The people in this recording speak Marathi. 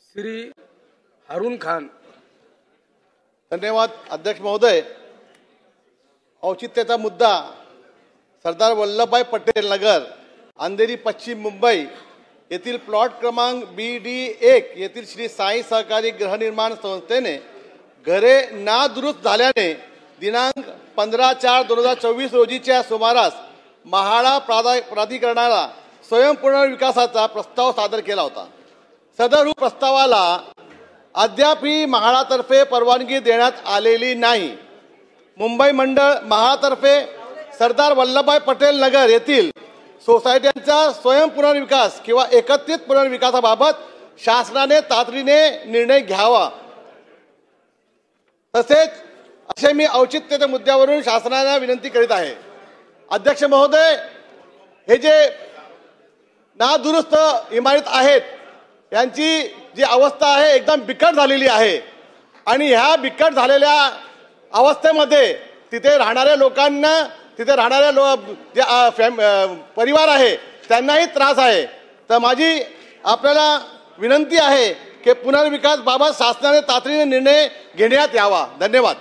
श्री हारून खान। धन्यवाद अध्यक्ष महोदय। औचित्याचा मुद्दा सरदार वल्लभभाई पटेल नगर, अंधेरी, पश्चिम मुंबई येथील प्लॉट क्रमांक BD1 येथील श्री साई सहकारी गृहनिर्माण संस्थेने घरे नादुरुस्त झाल्याने दिनांक 15/4/2024 रोजीच्या सुमारास महाडा प्राधिकरणाला स्वयंपुनर्विकासाचा प्रस्ताव सादर केला होता। सदर प्रस्तावाला अद्यापही महाडातर्फे परवानगी देण्यात आलेली नाही। मुंबई मंडळ महाडातर्फे सरदार वल्लभभाई पटेल नगर येथील सोसायट्यांचा स्वयंपुनर्विकास किंवा एकत्रित पुनर्विकासाबाबत शासनाने तातडीने निर्णय घ्यावा, तसेच असे मी औचित्याच्या मुद्द्यावरून शासनाला विनंती करीत आहे। अध्यक्ष महोदय, हे जे नादुरुस्त इमारत आहेत यांची जी अवस्था आहे एकदम बिकट झालेली आहे आणि ह्या बिकट झालेल्या अवस्थेमध्ये तिथे राहणाऱ्या लोकांना, तिथे राहणाऱ्या जे परिवार आहे त्यांनाही त्रास आहे। तर माझी आपल्याला विनंती आहे की पुनर्विकास बाबत शासनाने तातडीने निर्णय घेण्यात यावा। धन्यवाद।